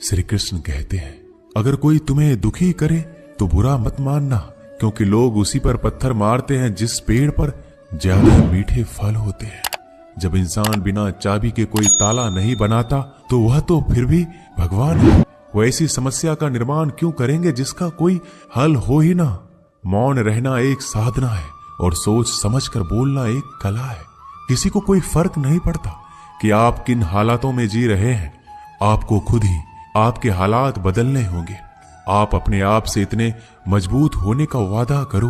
श्री कृष्ण कहते हैं, अगर कोई तुम्हें दुखी करे तो बुरा मत मानना, क्योंकि लोग उसी पर पत्थर मारते हैं जिस पेड़ पर ज्यादा मीठे फल होते हैं। जब इंसान बिना चाबी के कोई ताला नहीं बनाता तो वह तो फिर भी भगवान है। वो ऐसी समस्या का निर्माण क्यों करेंगे जिसका कोई हल हो ही ना। मौन रहना एक साधना है और सोच समझकर बोलना एक कला है। किसी को कोई फर्क नहीं पड़ता कि आप किन हालातों में जी रहे हैं। आपको खुद ही आपके हालात बदलने होंगे। आप अपने आप से इतने मजबूत होने का वादा करो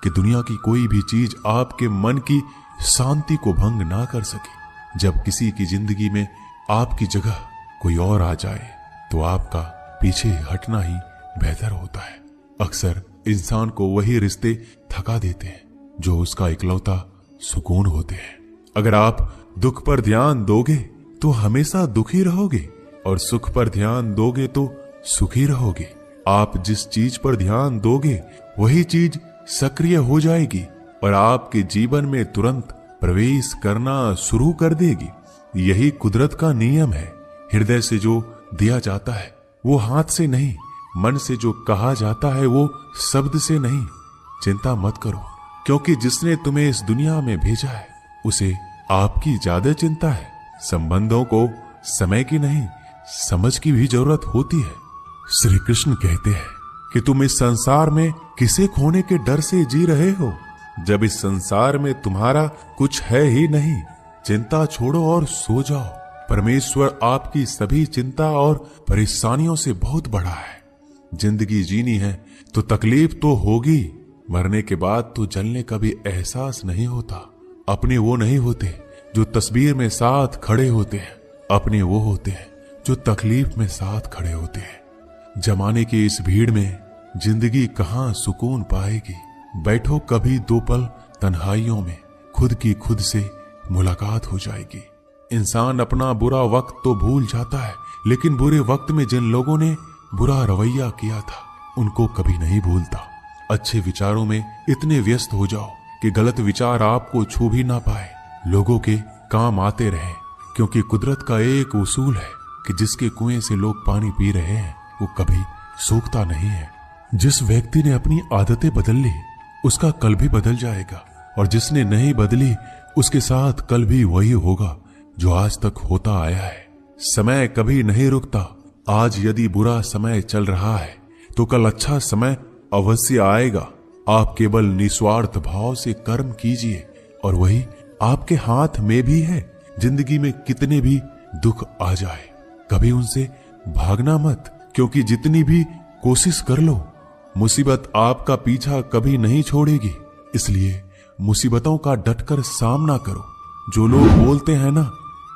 कि दुनिया की कोई भी चीज आपके मन की शांति को भंग ना कर सके। जब किसी की जिंदगी में आपकी जगह कोई और आ जाए तो आपका पीछे हटना ही बेहतर होता है। अक्सर इंसान को वही रिश्ते थका देते हैं जो उसका इकलौता सुकून होते हैं। अगर आप दुख पर ध्यान दोगे तो हमेशा दुखी रहोगे और सुख पर ध्यान दोगे तो सुखी रहोगे। आप जिस चीज पर ध्यान दोगे वही चीज सक्रिय हो जाएगी और आपके जीवन में तुरंत प्रवेश करना शुरू कर देगी। यही कुदरत का नियम है। हृदय से जो दिया जाता है वो हाथ से नहीं, मन से जो कहा जाता है वो शब्द से नहीं। चिंता मत करो, क्योंकि जिसने तुम्हें इस दुनिया में भेजा है उसे आपकी ज्यादा चिंता है। संबंधों को समय की नहीं, समझ की भी जरूरत होती है। श्री कृष्ण कहते हैं कि तुम इस संसार में किसे खोने के डर से जी रहे हो, जब इस संसार में तुम्हारा कुछ है ही नहीं। चिंता छोड़ो और सो जाओ। परमेश्वर आपकी सभी चिंता और परेशानियों से बहुत बड़ा है। जिंदगी जीनी है तो तकलीफ तो होगी। मरने के बाद तो जलने का भी एहसास नहीं होता। अपने वो नहीं होते जो तस्वीर में साथ खड़े होते हैं, अपने वो होते हैं जो तकलीफ में साथ खड़े होते हैं। जमाने की इस भीड़ में जिंदगी कहाँ सुकून पाएगी। बैठो कभी दो पल तन्हाइयों में, खुद की खुद से मुलाकात हो जाएगी। इंसान अपना बुरा वक्त तो भूल जाता है, लेकिन बुरे वक्त में जिन लोगों ने बुरा रवैया किया था उनको कभी नहीं भूलता। अच्छे विचारों में इतने व्यस्त हो जाओ कि गलत विचार आपको छू भी ना पाए। लोगों के काम आते रहे, क्योंकि कुदरत का एक उसूल है कि जिसके कुएं से लोग पानी पी रहे हैं वो कभी सूखता नहीं है। जिस व्यक्ति ने अपनी आदतें बदल ली उसका कल भी बदल जाएगा, और जिसने नहीं बदली उसके साथ कल भी वही होगा जो आज तक होता आया है। समय कभी नहीं रुकता। आज यदि बुरा समय चल रहा है तो कल अच्छा समय अवश्य आएगा। आप केवल निस्वार्थ भाव से कर्म कीजिए और वही आपके हाथ में भी है। जिंदगी में कितने भी दुख आ जाए कभी उनसे भागना मत, क्योंकि जितनी भी कोशिश कर लो मुसीबत आपका पीछा कभी नहीं छोड़ेगी। इसलिए मुसीबतों का डटकर सामना करो। जो लोग बोलते हैं ना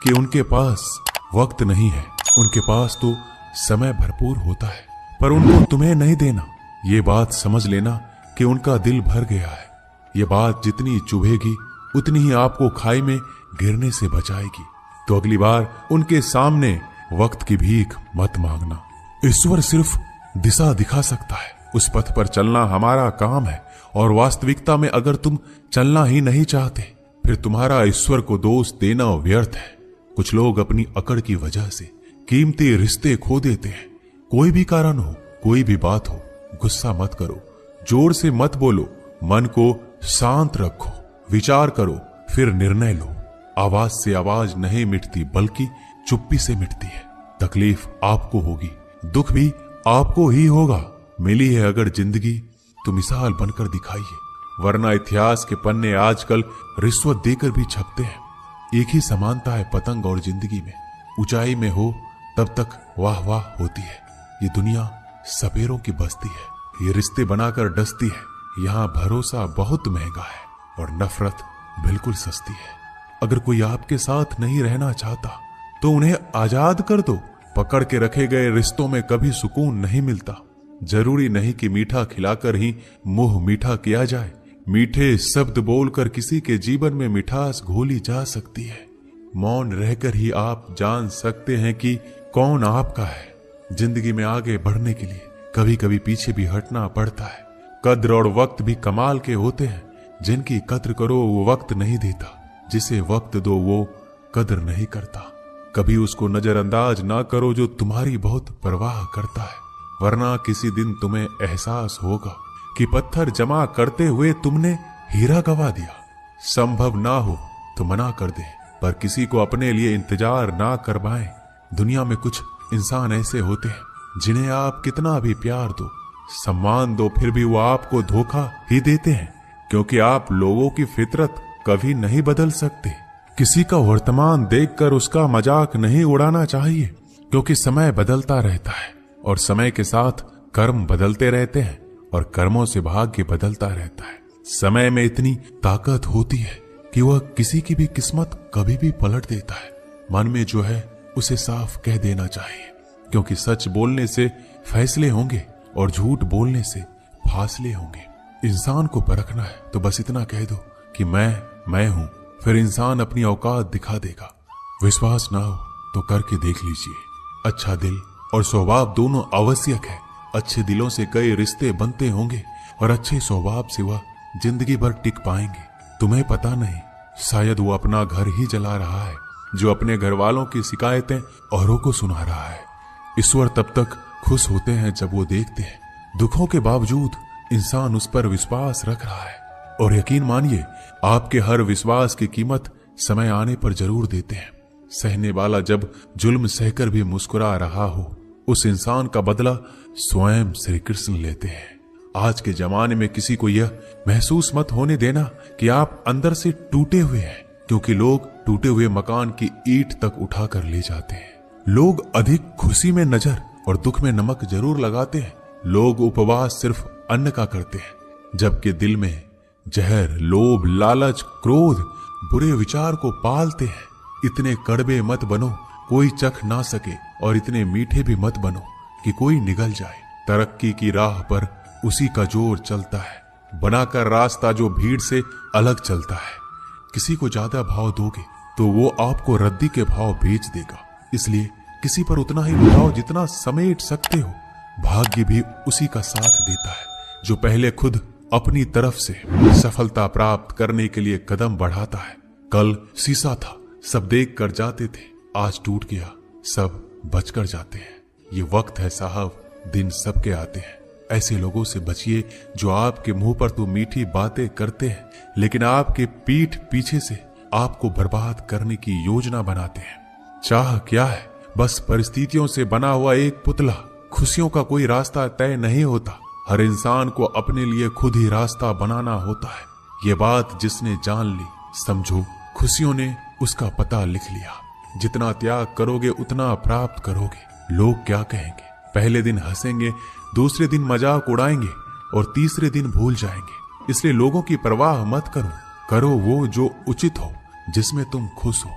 कि उनके पास वक्त नहीं है, उनके पास तो समय भरपूर होता है, पर उनको तुम्हें नहीं देना। ये बात समझ लेना कि उनका दिल भर गया है। ये बात जितनी चुभेगी उतनी ही आपको खाई में गिरने से बचाएगी। तो अगली बार उनके सामने वक्त की भीख मत मांगना। ईश्वर सिर्फ दिशा दिखा सकता है, उस पथ पर चलना हमारा काम है। और वास्तविकता में अगर तुम चलना ही नहीं चाहते फिर तुम्हारा ईश्वर को दोष देना व्यर्थ है। कुछ लोग अपनी अकड़ की वजह से कीमती रिश्ते खो देते हैं। कोई भी कारण हो, कोई भी बात हो, गुस्सा मत करो, जोर से मत बोलो, मन को शांत रखो, विचार करो, फिर निर्णय लो। आवाज से आवाज नहीं मिटती बल्कि चुप्पी से मिटती है। तकलीफ आपको होगी, दुख भी आपको ही होगा। मिली है अगर जिंदगी तो मिसाल बनकर दिखाइए, वरना इतिहास के पन्ने आजकल रिश्वत देकर भी छपते हैं। एक ही समानता है पतंग और जिंदगी में। ऊंचाई में हो तब तक वाह वाह होती है। ये दुनिया सपेरों की बस्ती है, ये रिश्ते बनाकर डसती है। यहाँ भरोसा बहुत महंगा है और नफरत बिल्कुल सस्ती है। अगर कोई आपके साथ नहीं रहना चाहता तो उन्हें आजाद कर दो। पकड़ के रखे गए रिश्तों में कभी सुकून नहीं मिलता। जरूरी नहीं कि मीठा खिलाकर ही मुंह मीठा किया जाए। मीठे शब्द बोलकर किसी के जीवन में मिठास घोली जा सकती है। मौन रहकर ही आप जान सकते हैं कि कौन आपका है। जिंदगी में आगे बढ़ने के लिए कभी कभी पीछे भी हटना पड़ता है। कद्र और वक्त भी कमाल के होते हैं। जिनकी कद्र करो वो वक्त नहीं देता, जिसे वक्त दो वो कद्र नहीं करता। कभी उसको नजरअंदाज ना करो जो तुम्हारी बहुत परवाह करता है, वरना किसी दिन तुम्हें एहसास होगा कि पत्थर जमा करते हुए तुमने हीरा गवा दिया। संभव ना हो तो मना कर दे, पर किसी को अपने लिए इंतजार ना करवाएं। दुनिया में कुछ इंसान ऐसे होते हैं जिन्हें आप कितना भी प्यार दो, सम्मान दो, फिर भी वो आपको धोखा ही देते हैं, क्योंकि आप लोगों की फितरत कभी नहीं बदल सकते। किसी का वर्तमान देखकर उसका मजाक नहीं उड़ाना चाहिए, क्योंकि समय बदलता रहता है और समय के साथ कर्म बदलते रहते हैं और कर्मों से भाग्य बदलता रहता है। समय में इतनी ताकत होती है कि वह किसी की भी किस्मत कभी भी पलट देता है। मन में जो है उसे साफ कह देना चाहिए, क्योंकि सच बोलने से फैसले होंगे और झूठ बोलने से फासले होंगे। इंसान को परखना है तो बस इतना कह दो कि मैं हूं, फिर इंसान अपनी औकात दिखा देगा। विश्वास ना हो तो करके देख लीजिए। अच्छा दिल और स्वभाव दोनों आवश्यक है। अच्छे दिलों से कई रिश्ते बनते होंगे और अच्छे स्वभाव से वह जिंदगी भर टिक पाएंगे। तुम्हें पता नहीं, शायद वो अपना घर ही जला रहा है जो अपने घर वालों की शिकायतें औरों को सुना रहा है। ईश्वर तब तक खुश होते हैं जब वो देखते हैं दुखों के बावजूद इंसान उस पर विश्वास रख रहा है। और यकीन मानिए, आपके हर विश्वास की कीमत समय आने पर जरूर देते हैं। सहने वाला जब जुल्म सहकर भी मुस्कुरा रहा हो, उस इंसान का बदला स्वयं श्री कृष्ण लेते हैं। आज के जमाने में किसी को यह महसूस मत होने देना कि आप अंदर से टूटे हुए हैं, क्योंकि लोग टूटे हुए मकान की ईंट तक उठाकर ले जाते हैं। लोग अधिक खुशी में नजर और दुख में नमक जरूर लगाते हैं। लोग उपवास सिर्फ अन्न का करते हैं, जबकि दिल में जहर, लोभ, लालच, क्रोध, बुरे विचार को पालते हैं। इतने कड़वे मत बनो कोई चख ना सके, और इतने मीठे भी मत बनो कि कोई निगल जाए। तरक्की की राह पर उसी का जोर चलता है, बनाकर रास्ता जो भीड़ से अलग चलता है। किसी को ज्यादा भाव दोगे तो वो आपको रद्दी के भाव बेच देगा। इसलिए किसी पर उतना ही लुटाओ जितना समेट सकते हो। भाग्य भी उसी का साथ देता है जो पहले खुद अपनी तरफ से सफलता प्राप्त करने के लिए कदम बढ़ाता है। कल शीशा था, सब देख कर जाते थे, आज टूट गया, सब बचकर जाते हैं। ये वक्त है साहब, दिन सबके आते हैं। ऐसे लोगों से बचिए जो आपके मुंह पर तो मीठी बातें करते हैं, लेकिन आपके पीठ पीछे से आपको बर्बाद करने की योजना बनाते हैं। चाह क्या है? बस परिस्थितियों से बना हुआ एक पुतला। खुशियों का कोई रास्ता तय नहीं होता, हर इंसान को अपने लिए खुद ही रास्ता बनाना होता है। ये बात जिसने जान ली, समझो खुशियों ने उसका पता लिख लिया। जितना त्याग करोगे उतना प्राप्त करोगे। लोग क्या कहेंगे? पहले दिन हंसेंगे, दूसरे दिन मजाक उड़ाएंगे और तीसरे दिन भूल जाएंगे। इसलिए लोगों की परवाह मत करो, करो वो जो उचित हो, जिसमें तुम खुश हो।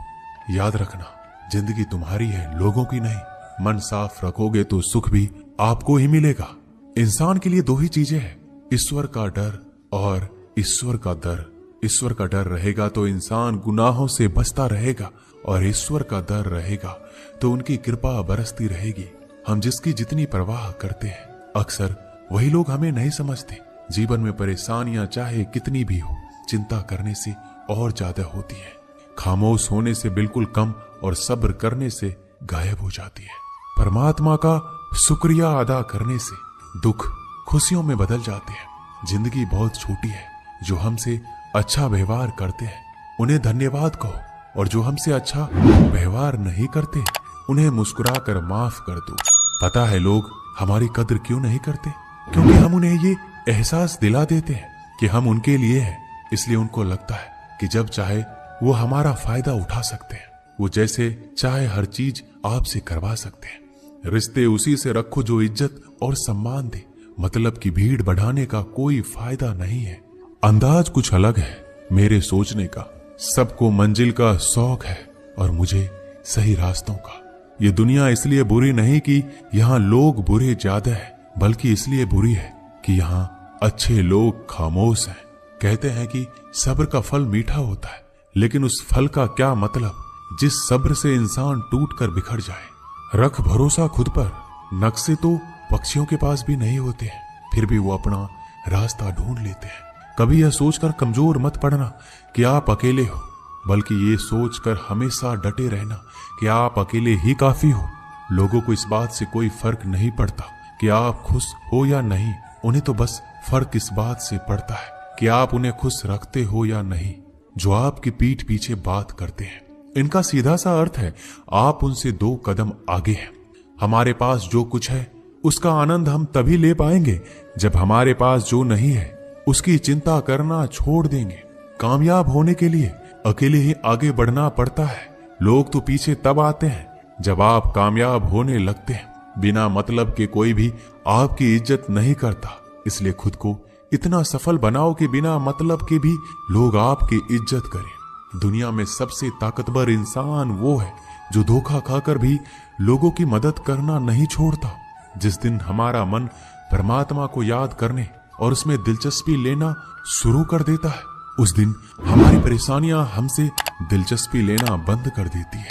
याद रखना, जिंदगी तुम्हारी है, लोगों की नहीं। मन साफ रखोगे तो सुख भी आपको ही मिलेगा। इंसान के लिए दो ही चीजें हैं, ईश्वर का डर और ईश्वर का डर। ईश्वर का डर रहेगा तो इंसान गुनाहों से बचता रहेगा, और ईश्वर का डर रहेगा तो उनकी कृपा बरसती रहेगी। हम जिसकी जितनी परवाह करते हैं, अक्सर वही लोग हमें नहीं समझते। जीवन में परेशानियां चाहे कितनी भी हो, चिंता करने से और ज्यादा होती है। खामोश होने से बिल्कुल कम और सब्र करने से गायब हो जाती है। परमात्मा का शुक्रिया अदा करने से दुख खुशियों में बदल जाते हैं। जिंदगी बहुत छोटी है। जो हमसे अच्छा व्यवहार करते हैं उन्हें धन्यवाद कहो, और जो हमसे अच्छा व्यवहार नहीं करते उन्हें मुस्कुरा कर माफ कर दो। पता है लोग हमारी कद्र क्यों नहीं करते? क्योंकि हम उन्हें ये एहसास दिला देते हैं कि हम उनके लिए हैं। इसलिए उनको लगता है कि जब चाहे वो हमारा फायदा उठा सकते हैं। वो जैसे चाहे हर चीज आपसे करवा सकते हैं। रिश्ते उसी से रखो जो इज्जत और सम्मान दे। मतलब की भीड़ बढ़ाने का कोई फायदा नहीं है। अंदाज कुछ अलग है मेरे सोचने का। सबको मंजिल का शौक है और मुझे सही रास्तों का। ये दुनिया इसलिए बुरी नहीं कि यहाँ लोग बुरे ज्यादा हैं, बल्कि इसलिए बुरी है कि यहाँ अच्छे लोग खामोश हैं। कहते हैं कि सब्र का फल मीठा होता है, लेकिन उस फल का क्या मतलब जिस सब्र से इंसान टूट कर बिखर जाए। रख भरोसा खुद पर। नक्शे तो पक्षियों के पास भी नहीं होते हैं, फिर भी वो अपना रास्ता ढूंढ लेते हैं। कभी यह सोचकर कमजोर मत पड़ना कि आप अकेले हो। बल्कि ये सोचकर हमेशा डटे रहना कि आप अकेले ही काफी हो। लोगों को इस बात से कोई फर्क नहीं पड़ता कि आप खुश हो या नहीं, उन्हें तो बस फर्क इस बात से पड़ता है कि आप उन्हें खुश रखते हो या नहीं। जो आपकी पीठ पीछे बात करते हैं, इनका सीधा सा अर्थ है आप उनसे 2 कदम आगे हैं। हमारे पास जो कुछ है उसका आनंद हम तभी ले पाएंगे जब हमारे पास जो नहीं है उसकी चिंता करना छोड़ देंगे। कामयाब होने के लिए अकेले ही आगे बढ़ना पड़ता है। लोग तो पीछे तब आते हैं जब आप कामयाब होने लगते हैं। बिना मतलब के कोई भी आपकी इज्जत नहीं करता, इसलिए खुद को इतना सफल बनाओ कि बिना मतलब के भी लोग आपकी इज्जत करें। दुनिया में सबसे ताकतवर इंसान वो है जो धोखा खाकर भी लोगों की मदद करना नहीं छोड़ता। जिस दिन हमारा मन परमात्मा को याद करने और उसमें दिलचस्पी लेना शुरू कर देता है, उस दिन हमारी परेशानियां हमसे दिलचस्पी लेना बंद कर देती है।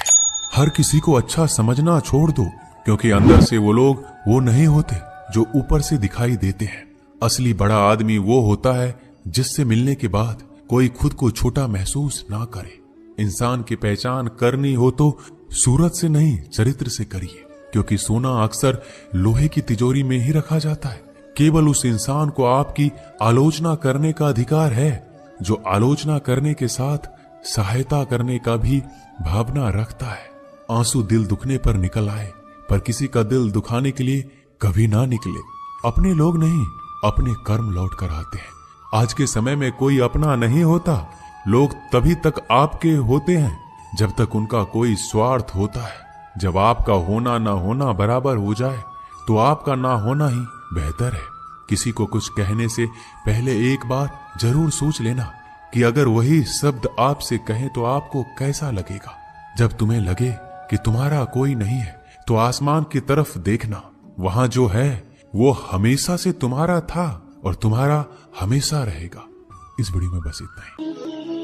हर किसी को अच्छा समझना छोड़ दो, क्योंकि अंदर से वो लोग वो नहीं होते जो ऊपर से दिखाई देते हैं। असली बड़ा आदमी वो होता है जिससे मिलने के बाद कोई खुद को छोटा महसूस ना करे। इंसान की पहचान करनी हो तो सूरत से नहीं, चरित्र से करिए, क्योंकि सोना अक्सर लोहे की तिजोरी में ही रखा जाता है। केवल उस इंसान को आपकी आलोचना करने का अधिकार है जो आलोचना करने के साथ सहायता करने का भी भावना रखता है। आंसू दिल दुखने पर निकल आए, पर किसी का दिल दुखाने के लिए कभी ना निकले। अपने लोग नहीं, अपने कर्म लौट कर आते हैं। आज के समय में कोई अपना नहीं होता। लोग तभी तक आपके होते हैं जब तक उनका कोई स्वार्थ होता है। जब आपका होना ना होना बराबर हो जाए तो आपका ना होना ही बेहतर है। किसी को कुछ कहने से पहले एक बार जरूर सोच लेना कि अगर वही शब्द आपसे कहें तो आपको कैसा लगेगा। जब तुम्हें लगे कि तुम्हारा कोई नहीं है तो आसमान की तरफ देखना, वहां जो है वो हमेशा से तुम्हारा था और तुम्हारा हमेशा रहेगा। इस वीडियो में बस इतना ही।